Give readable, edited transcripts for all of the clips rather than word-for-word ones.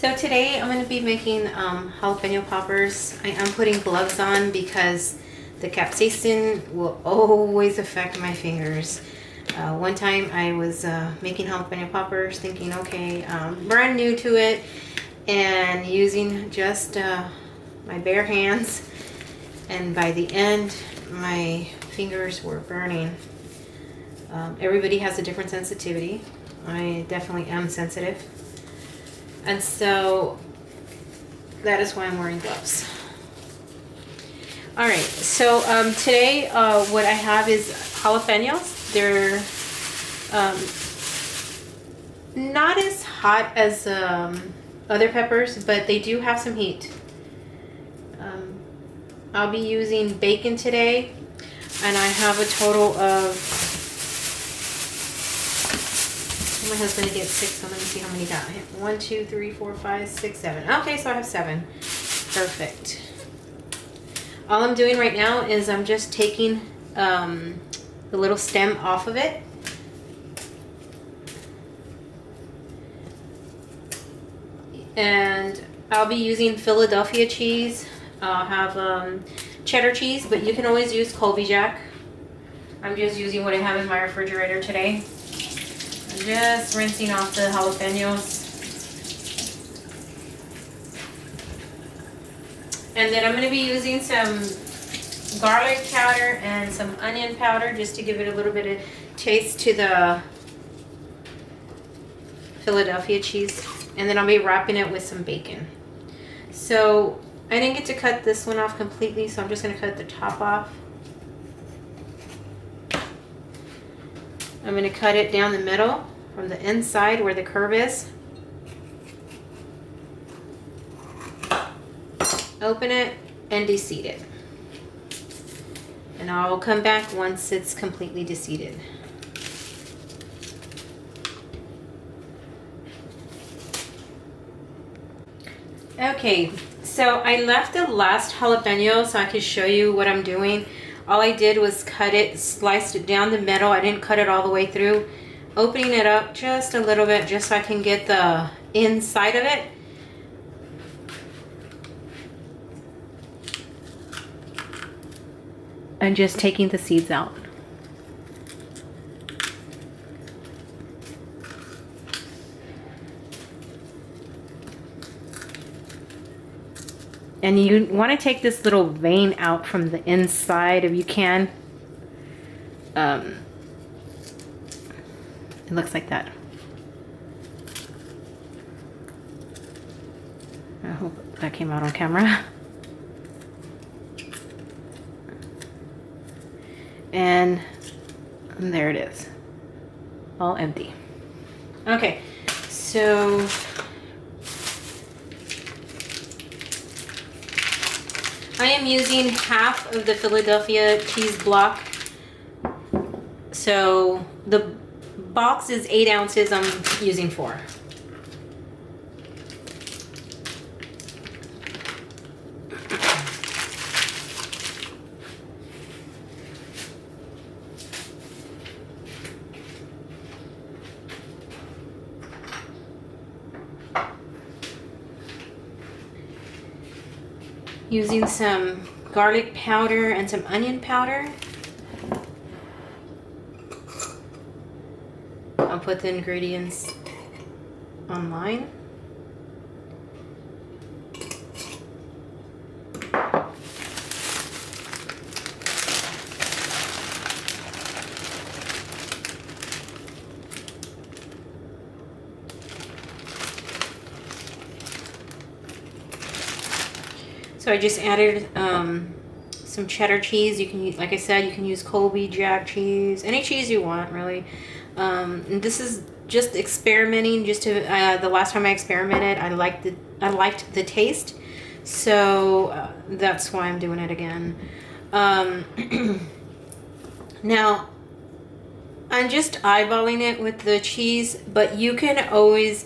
So today I'm going to be making jalapeno poppers. I am putting gloves on because the capsaicin will always affect my fingers. One time I was making jalapeno poppers thinking, okay, brand new to it, and using just my bare hands, and by the end my fingers were burning. Everybody has a different sensitivity. I definitely am sensitive. And so that is why I'm wearing gloves. All right, so today what I have is jalapenos. They're not as hot as other peppers, but they do have some heat. I'll be using bacon today, and I have a total of, my husband gets 6, so let me see how many got. 1, 2, 3, 4, 5, 6, 7. Okay, so I have 7. Perfect. All I'm doing right now is I'm just taking the little stem off of it. And I'll be using Philadelphia cheese. I'll have cheddar cheese, but you can always use Colby Jack. I'm just using what I have in my refrigerator today. I'm just rinsing off the jalapenos. And then I'm going to be using some garlic powder and some onion powder just to give it a little bit of taste to the Philadelphia cheese. And then I'll be wrapping it with some bacon. So I didn't get to cut this one off completely, so I'm just going to cut the top off. I'm going to cut it down the middle from the inside where the curve is. Open it and deseed it. And I'll come back once it's completely deseeded. Okay, so I left the last jalapeno so I could show you what I'm doing. All I did was cut it, sliced it down the middle. I didn't cut it all the way through. Opening it up just a little bit just so I can get the inside of it. And just taking the seeds out. And you want to take this little vein out from the inside if you can. It looks like that. I hope that came out on camera. And there it is. All empty. Okay, so I am using half of the Philadelphia cheese block. So the box is 8 ounces, I'm using 4. Using some garlic powder and some onion powder. I'll put the ingredients online. So I just added some cheddar cheese. You can use, like I said, you can use Colby Jack cheese, any cheese you want, really. And this is just experimenting. Just to the last time I experimented, I liked the taste, so that's why I'm doing it again. Now I'm just eyeballing it with the cheese, but you can always,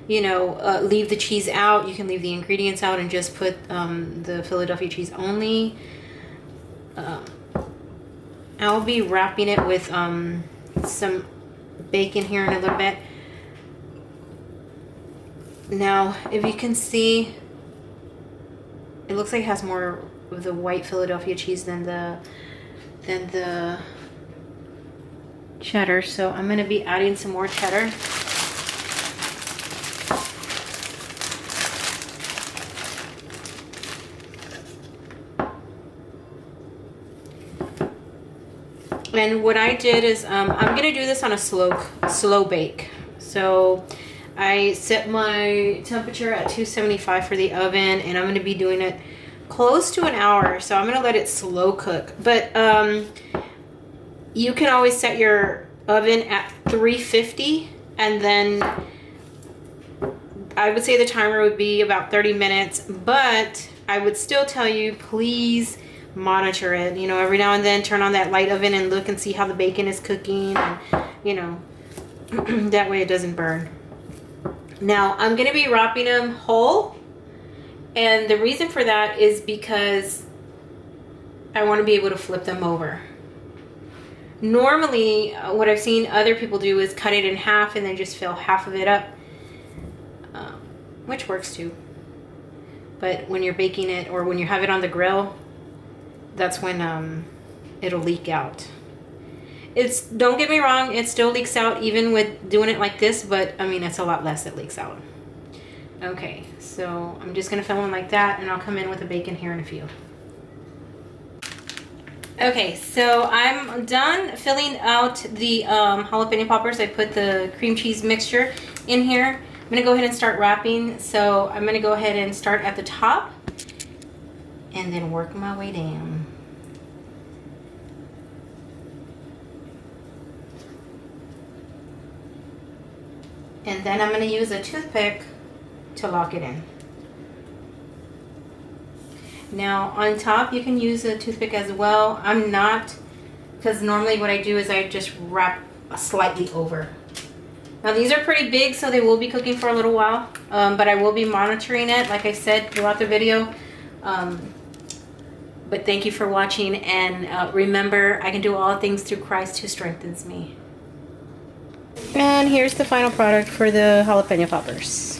you know, leave the cheese out. You can leave the ingredients out and just put the Philadelphia cheese only. I'll be wrapping it with some bacon here in a little bit. Now, if you can see, it looks like it has more of the white Philadelphia cheese than the cheddar. So I'm going to be adding some more cheddar. And what I did is I'm going to do this on a slow bake. So I set my temperature at 275 for the oven, and I'm going to be doing it close to an hour. So I'm going to let it slow cook. But you can always set your oven at 350, and then I would say the timer would be about 30 minutes. But I would still tell you, please monitor it. You know, every now and then turn on that light oven and look and see how the bacon is cooking, and you know, that way it doesn't burn. Now I'm going to be wrapping them whole, and the reason for that is because I want to be able to flip them over. Normally what I've seen other people do is cut it in half and then just fill half of it up, which works too. But when you're baking it, or when you have it on the grill, that's when it'll leak out. Don't get me wrong, it still leaks out even with doing it like this, but I mean, it's a lot less that leaks out. Okay, so I'm just gonna fill them like that, and I'll come in with the bacon here in a few. Okay, so I'm done filling out the jalapeno poppers. I put the cream cheese mixture in here. I'm gonna go ahead and start wrapping. So I'm gonna go ahead and start at the top and then work my way down. And then I'm going to use a toothpick to lock it in. Now on top you can use a toothpick as well. I'm not, because normally what I do is I just wrap slightly over. Now these are pretty big, so they will be cooking for a little while, but I will be monitoring it, like I said, throughout the video. But thank you for watching, and remember, I can do all things through Christ who strengthens me. And here's the final product for the jalapeno poppers.